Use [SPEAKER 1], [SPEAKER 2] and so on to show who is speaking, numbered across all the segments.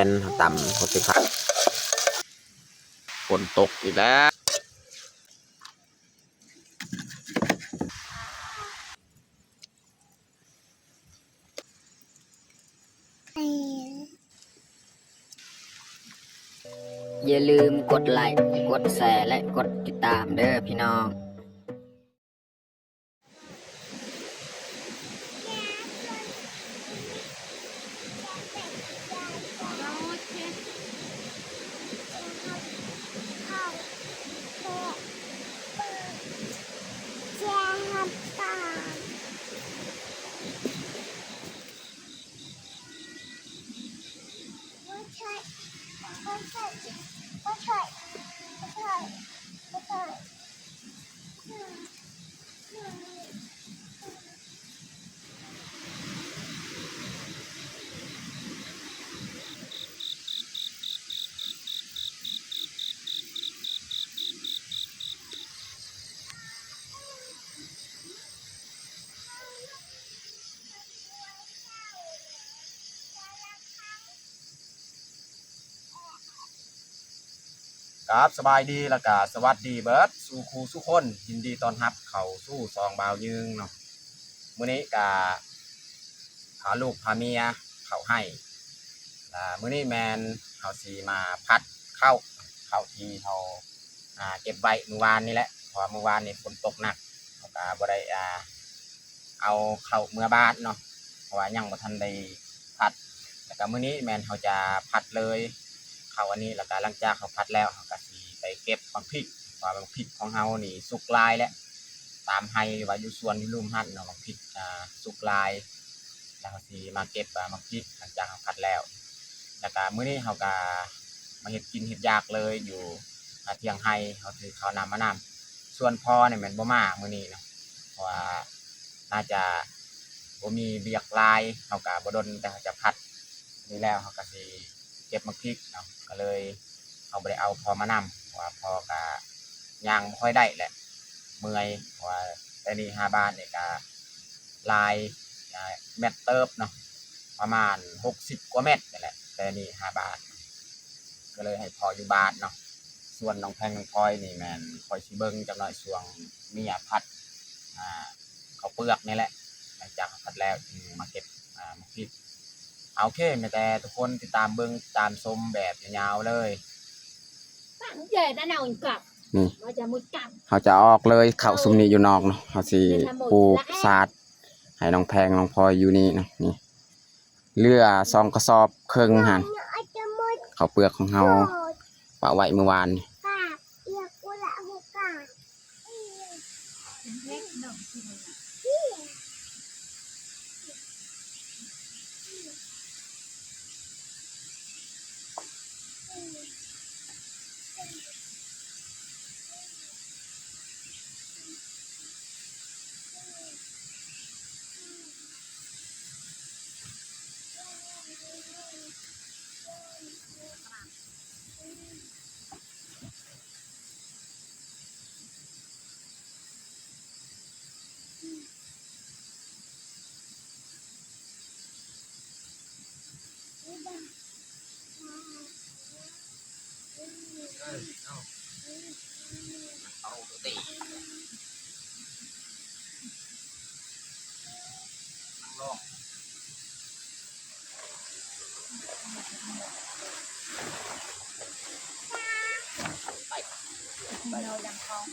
[SPEAKER 1] นต่ำเขาสิครับฝนตกอีกแล้ว
[SPEAKER 2] อย่าลืมกดไลค์กดแชร์และกดติดตามเด้อพี่น้อง
[SPEAKER 1] ครับสบายดีแล้วก็สวัสดีเบิร์ดสู่ครูสู่คนยินดีต้อนรับเข้าสู่ซองบ่าวยืงเนาะมื้อนี้ก็พาลูกพาเมียเข้าให้มื้อนี้แมนเขาสีมาพัดเข้าที่เขาเก็บไว้เมื่อวานนี่แหละเพราะเมื่อวานนี่ฝนตกหนักเขาก็บ่ได้เอาเข้าเมื่อบ้านเนาะเพราะว่ายังบ่ทันได้พัดแล้วก็มื้อนี้แมนเขาจะพัดเลยเข้าอันนี้แล้วก็หลังจากเขาพัดแล้วเขาก็สิไปเก็บบักพริกว่าบักพริกของเขานี่สุกลายแล้วตามให้ว่าอยู่สวนอยู่ลุ่มหั่นเนาะบักพริกสุกลายแล้วเขาสิมาเก็บบักพริกหลังจากเขาพัดแล้วแล้วก็มื้อนี้เขาก็มาเฮ็ดกินเฮ็ดยากเลยอยู่เที่ยงไห้เขาถือข้าวนำมานำส่วนพ่อเนี่ยแม่นบ่มามื้อนี้เนาะเพราะว่าน่าจะบ่มีเบียกลายเขาก็บ่ดนแต่เขาจะพัดนี่แล้วเขาก็สิเก็บบักพริกเนาะก็เลยเอาบ่ได้เอาพ่อมานำเพราะว่าพ่อก็ย่างบ่ค่อยได้แหละเมื่อยเพราะว่าแต่นี่5บ้านนี่ก็ลายเม็ดเติบเนาะประมาณ60กว่าเม็ดนี่แหละแต่นี่5บาทก็เลยให้พ่ออยู่บ้านเนาะส่วนน้องแพงน้องพลอยนี่แม่นคอยสิเบิ่งจักหน่อยช่วงมียพัดข้าวเปลือกนี่แหละหลังจากพัดแล้วมาเก็บมาพริกโอเคแม่แต่ทุกคนติดตามเบิ่งตามชมแบบยาวๆเลย
[SPEAKER 3] เจ๋นั่นเอากลับ
[SPEAKER 1] นี่
[SPEAKER 3] เราจะมุดกลับ
[SPEAKER 1] เขาจะออกเลยเข้าซุมนี้อยู่นอกเนาะเขาสิปลูกสาดให้น้องแพงน้องพลอยอยู่นี่เนาะนี่เรือ2กระสอบครึ่งหั่นข้าวเปลือกของเฮาปะไว้เมื่อวานนี่เอาตีลงไป
[SPEAKER 3] เราดังทอง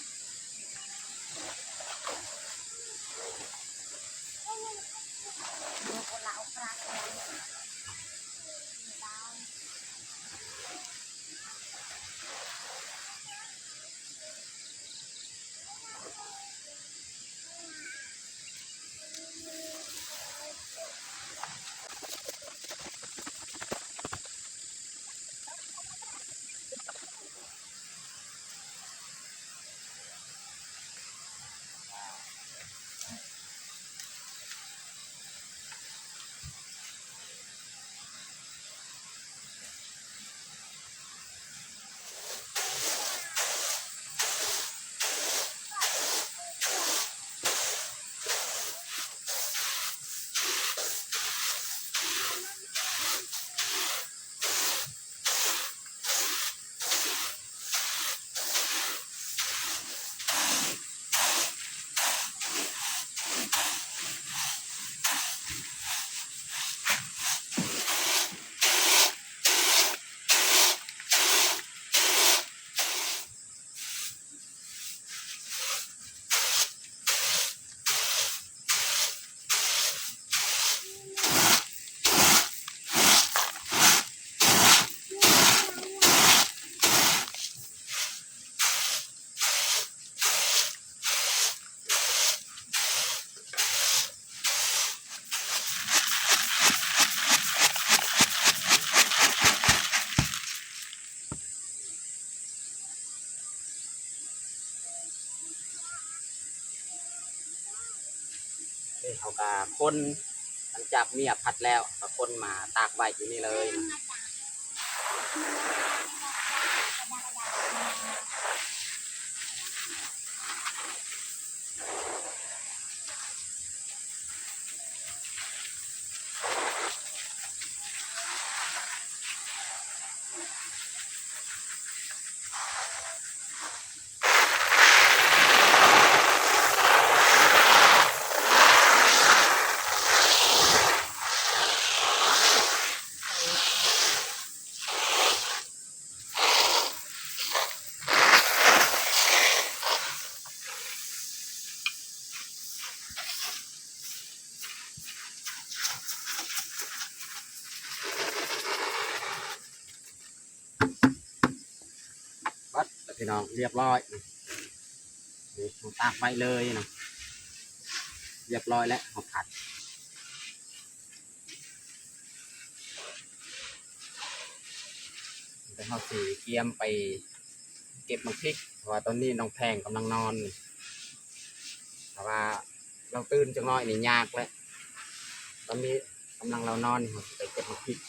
[SPEAKER 1] เอากาคนหลังจากเมียพัดแล้วก็คนมาตากไว้อยู่นี่เลยบัดพี่น้องเรียบร้อยนี่ตากไว้เลยนะเรียบร้อยแล้วเอาผัดไปเอาสีเกียมไปเก็บมังพริกเพราะว่าตอนนี้น้องแพงกำลังนอนแต่ว่าเราตื่นจังน้อยนี่ยากแล้วตอนนี้กำลังเรานอนไปเก็บมังพริก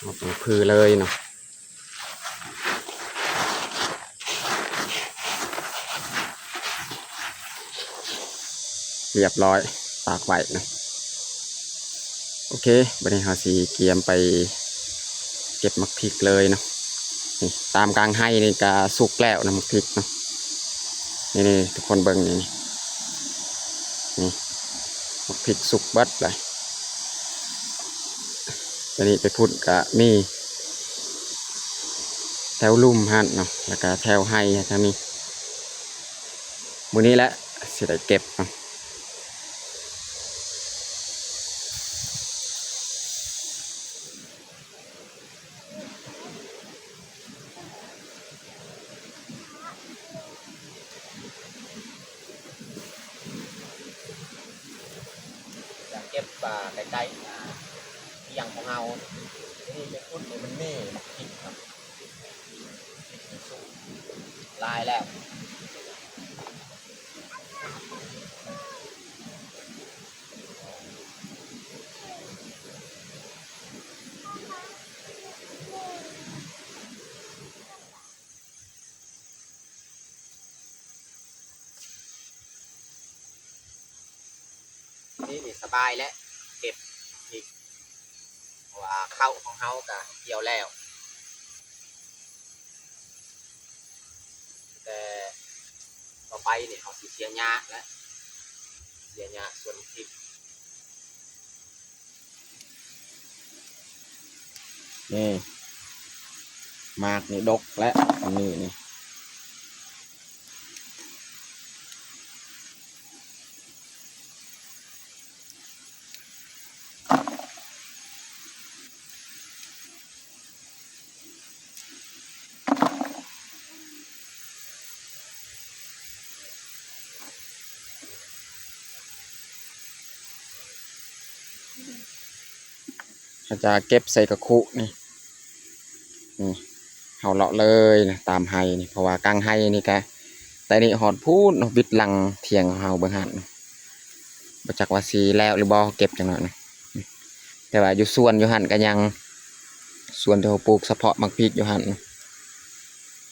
[SPEAKER 1] หมดพือเลยเนาะเรียบร้อยตากไว้นะโอเคบัดนี้เราสีเกียมไปเก็บมักพริกเลยเนาะนี่ตามกลางให้นี่ก็สุกแล้วนะมักพริกเนาะนี่ทุกคนเบิ่งนี่มักพริกสุกเบิดเลยตอนนี้ไปพูดกับมีแถวลุ่มหั่นเนาะแล้วก็แถวให้ทางนี้มื้อนี้แหละสิได้เก็บเนาะอยากเก็บใกล้ๆที่ยังของเรานี่เป็นพุ่นมันนี่มักพริกครับสุกลายแล้วนี่สบายแล้วเก็บอีกเพราะว่าเข้าของเขากับเกี่ยวแล้วแต่ต่อไปเนี่ยเขาเสียหญ้าแล้วเสียหญ้าส่วนพริกนี่มากนี่ดกและอันนี้นี่เขาจะเก็บใส่กระคุนี่เขาเลาะเลยนะตามไฮนี่เพราะว่ากลางไฮนี่กะแต่นี่หอดพูดเนาะวิดหลังเทียงของเขาเบิ่งหันมาจากว่าสีแล้วหรือบ่เก็บจังหน่อยนะแต่ว่าอยู่ส่วนอยู่หันก็ยังส่วนที่เขาปลูกเฉพาะมักพริกอยู่หัน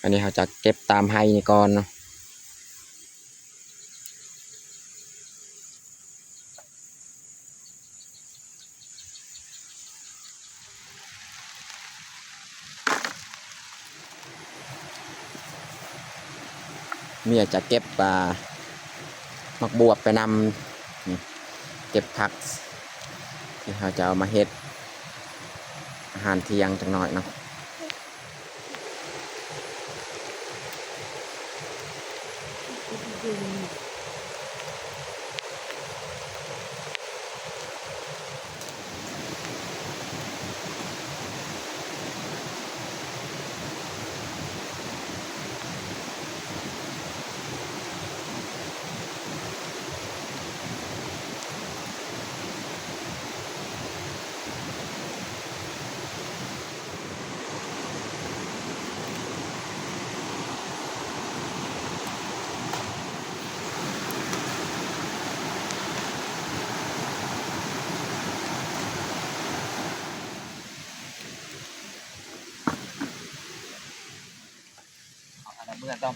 [SPEAKER 1] อันนี้เขาจะเก็บตามไฮนี่ก่อนเนาะเมียจะเก็บมักบวบไปนำเก็บผักที่เขาจะเอามาเฮ็ดอาหารเที่ยงจังหน่อยเนาะ มื่อต้อง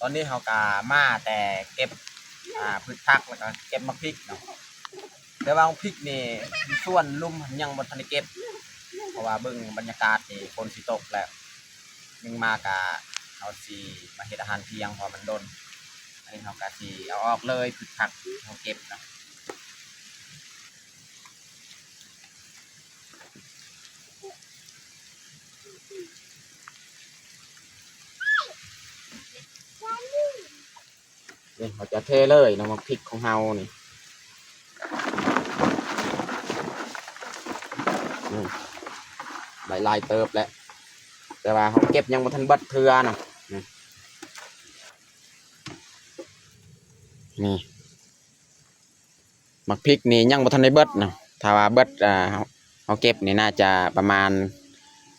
[SPEAKER 1] ตอนนี้เขากามาแต่เก็บพืชผักแล้วก็เก็บมะพริกเนาะแต่ว่าพริกนี่ส่วนลุ่มยังบนทันได้เก็บเพราะว่าเบิ่งบรรยากาศนี่ฝนสิตกแล้วยังมากะเอาสีมาเฮ็ดอาหารเที่ยงพอมันโดนอันนี้เขากะสีเอาออกเลยพืชผักเขาเก็บเนาะนี่เขาจะเทเลยเนาะมาพริกของเฮานี่ใบลายเติบแล้วแต่ว่าเขาเก็บยังบ่ทันเบิดเทื่อเนาะนี่มักพริกนี่ยังบ่ทันได้เบิดเนาะถ้าว่าเบิดเขาเก็บนี่น่าจะประมาณ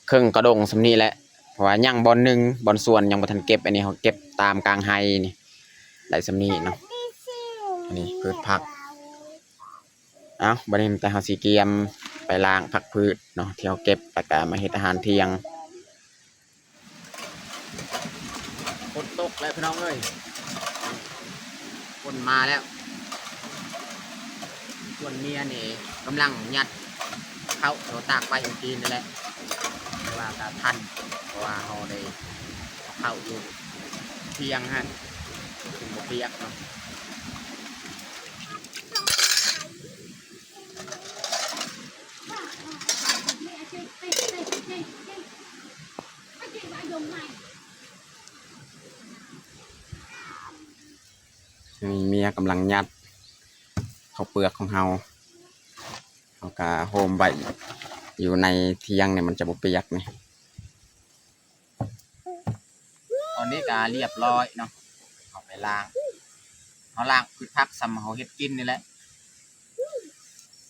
[SPEAKER 1] ครึ่งกระดงสำนี้แหละเพราะว่ายังบอนหนึ่งบอนส่วนยังบ่ทันเก็บอันนี้เขาเก็บตามกลางไฮนี่ได้สำนี้เนาะอันนี้พืชผักบัดนี้แต่เขาสิเกียมไปล้างผักพืชเนาะที่เขาเก็บแล้วก็มาเฮ็ดอาหารเที่ยงฝนตกแล้วพี่น้องเอ้ยฝนมาแล้วส่วนเมียนี่กำลังยัดเข้าเราตากไปอีกทีนั่นแหละแต่ว่าก็ทันเพราะว่าเขาได้เข้าอยู่เที่ยงฮะถึงบ่เปียกเนาะเมียกำลังยัดข้าวเปลือกของเฮาเขาก็โฮมไว้อยู่ในเที่ยงเนี่ยมันจะบ่เปียกนี่ตอนนี้ก็เรียบร้อยเนาะเอาไปล้างเขาล้างพืชผักซ้ำเขาเฮ็ดกินนี่แหละ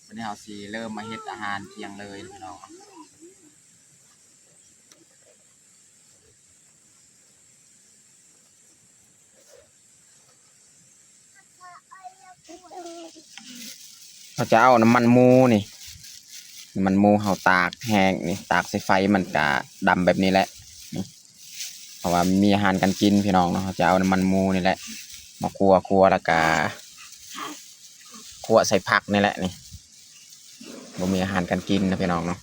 [SPEAKER 1] วันนี้เขาสิเริ่มมาเฮ็ดอาหารเที่ยงเลยพี่น้องเขาจะเอาน้ำมันหมูนี่มันหมูเขาตากแห้งนี่ตากใส่ไฟมันก็ดำแบบนี้แหละนี่เพราะว่ามีอาหารกันกินพี่น้องเนาะเขาจะเอาน้ำมันหมูนี่แหละมาคั่วแล้วก็คั่วใส่ผักนี่แหละนี่บ่มีอาหารกันกินนะพี่น้องเนาะ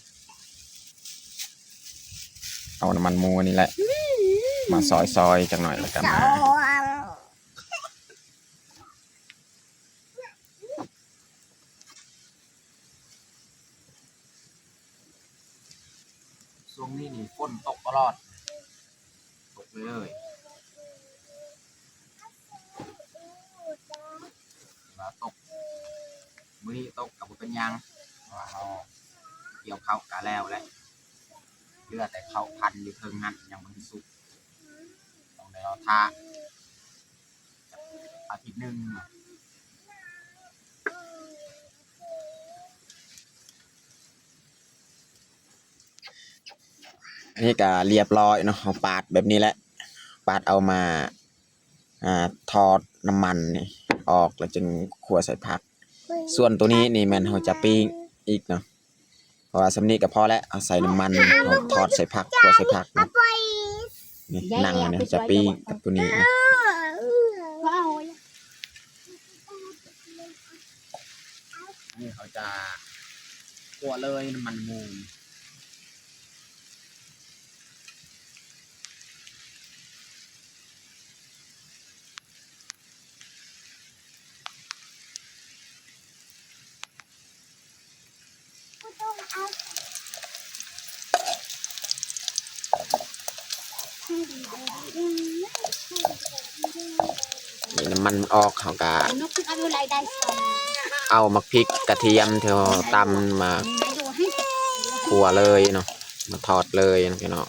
[SPEAKER 1] เอาน้ำมันหมูนี่แหละมาซอยจังหน่อยแล้วก็มาช่วงนี้นี่ฝนตกตลอดตกเลยว่าตกมื้อนี้ตกกับเป็นยังว่าเราเกี่ยวข้าวกะแล้วแหละเลือดแต่ข้าวพันอยู่เทิงนั้นยังบ่สุกต้องได้รอท่าอาทิตย์หนึงอันนี้ก็เรียบร้อยเนาะเอาปาดแบบนี้แหละปาดเอามาทอดน้ำมันนี่ออกแล้วจึงคั่วใส่ผักส่วนตัวนี้นี่แม่นเขาจะปิ้งอีกเนาะเพราะว่าสำนี้ก็พอแล้วเอาใส่น้ำมันเอาทอดใส่ผักคั่วใส่ผักเนาะนี่นั่งเนี่ยจะปิ้งกับตัวนี้นะนี่เขาจะคั่วเลยน้ำมันหมูนี่น้ำมันออกเขาก็เอามักพริกกระเทียมที่เขาตำมาคั่วเลยเนาะมาทอดเลยนะพี่น้อง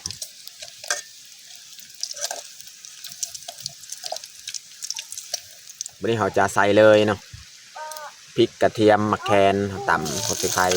[SPEAKER 1] วันนี้เขาจะใส่เลยเนาะพริกกระเทียมมะแคนตำหัวไข่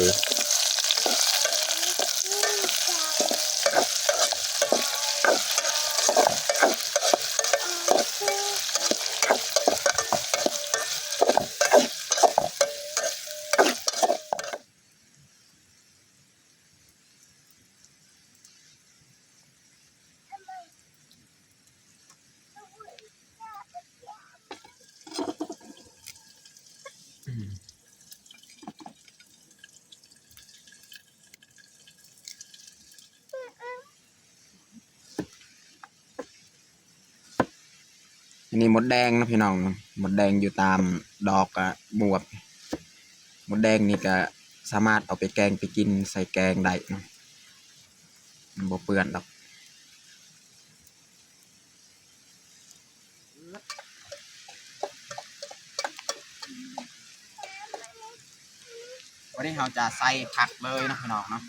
[SPEAKER 1] อันนี้มดแดงนะพี่น้องมดแดงอยู่ตามดอกอะบวบ มดแดงนี่ก็สามารถเอาไปแกงไปกินใส่แกงได้เนาะมันบ่เปื้อนหรอกวันนี้เราจะใส่ผักเลยนะพี่น้องเนาะ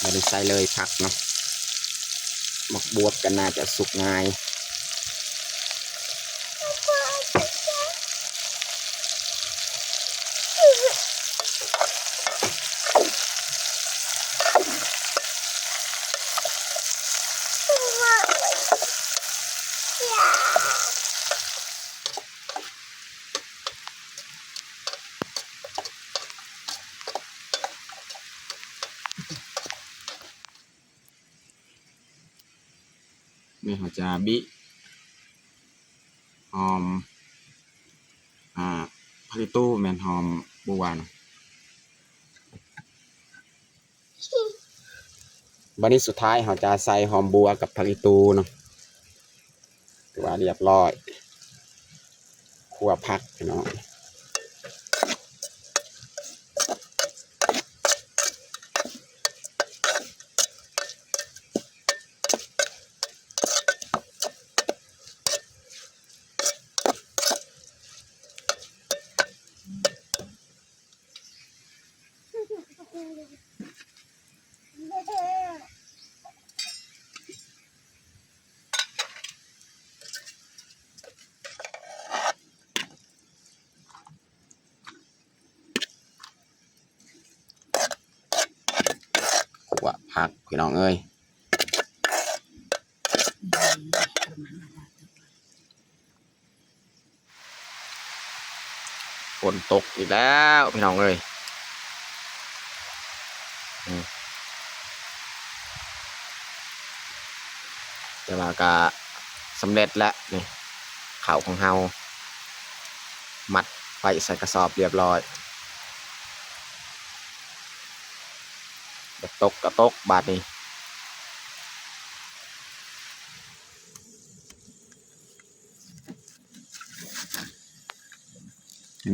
[SPEAKER 1] ไม่ได้ใส่เลยผักเนาะหมกบวบกันน่าจะสุกง่ายนี่เขาจะบิหอมพาริตู้แมนหอมบัวนะบันนี้สุดท้ายเขาจะใส่หอมบัวกับพาริตูเนาะถือว่าเรียบร้อยคั่วผักพี่น้องคั่วผักพี่น้องเอ้ยฝนตกอีกแล้วพี่น้องเอ้ยแต่ว่าก็สำเร็จแล้วนี่ข้าวของเฮามัดไว้ใส่กระสอบเรียบร้อยตกกระตกบาทนี้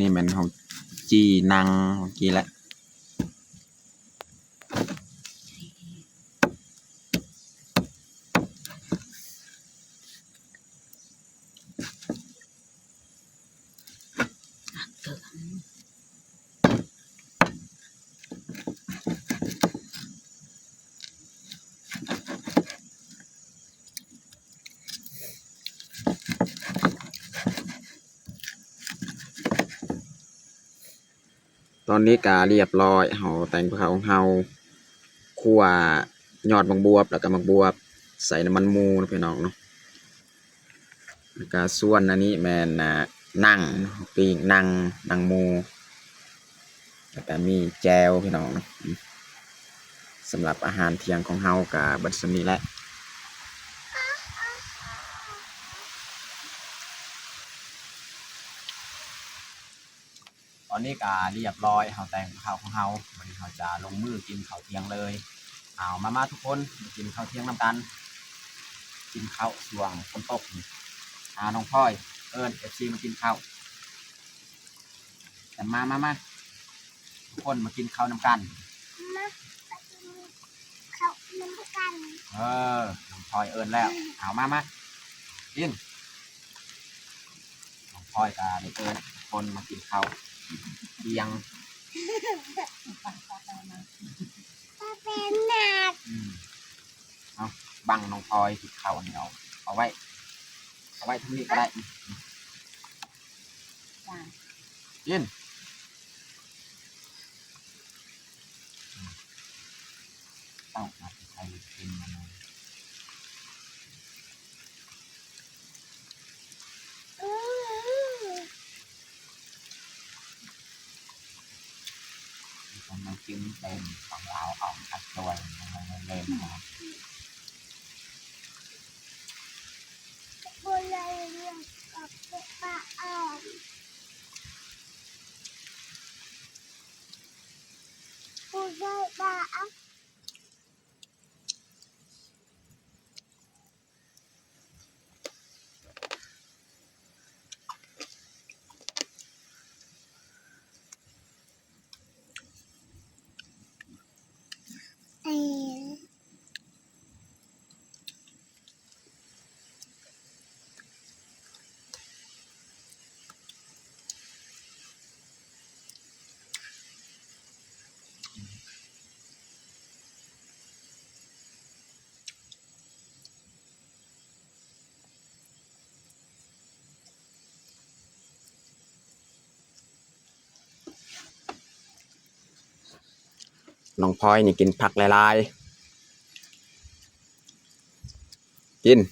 [SPEAKER 1] นี่มันของจีนังเมื่อกี้แหละตอนนี้กาเรียบร้อยเฮาแต่งข้าวของเฮาคั่วยอดมักบวบแล้วก็มักบวบใส่น้ำมันหมูนะพี่น้องเนาะแล้วก็ส่วนอันนี้แม่นนั่งปีกนั่งหมูแล้วก็มีแจวพี่น้องเนาะสำหรับอาหารเที่ยงของเฮากับบัดนี้แหละตอนนี้กาเรียบร้อยเฮาแต่งข้าวของเฮาวันนี้เฮาจะลงมือกินข้าวเที่ยงเลยเอามาทุกคนมากินข้าวเที่ยงน้ำกันกินข้าวสวงฝนตกน้องพลอยเอิญFCมากินข้าวแต่มาทุกคนมากินข้าวน้ำกันน้องพลอยเอิญแล้วเอามากินน้องพลอยกับเอิญคนมากินข้าวเที่ยงเอาบังน้องพลอยกินข้าวเหนียวเอาไว้ทั้งนี้ก็ได้กินต้องมาใส่กินมัน มันกินเป็นของเราออกอัดตัวมันเล่นนะ
[SPEAKER 4] คนละเรื่องกับป้าอ้อมผู้ช่วยป้าอ้อมเออ
[SPEAKER 1] น้องพลอยนี่กินผักหลายๆกิน
[SPEAKER 4] ดิ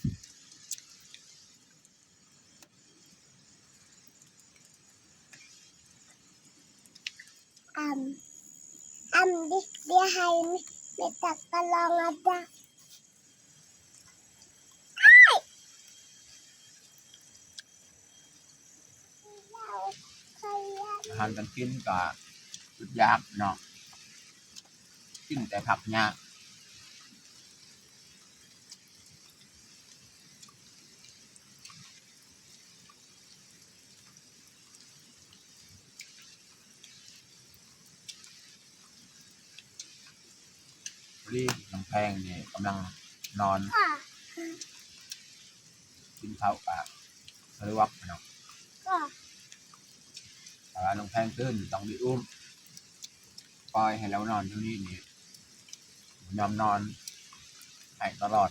[SPEAKER 4] เดี๋ยวให้ไม่ตักกะลองอ่ะจ้ะ
[SPEAKER 1] อาหารกันกินก็สุดยากเนาะกินแต่ผักยากรีบน้ำแพงนี่กำลังนอน
[SPEAKER 4] ค่ะ
[SPEAKER 1] กินข้าวกับสะดวกเนาะ
[SPEAKER 4] ค่ะ
[SPEAKER 1] แต่ว่าน้องแพงตื่นต้องไปอุ้มปล่อยให้เรานอนที่นี่นี่ยอมนอนให้ตลอด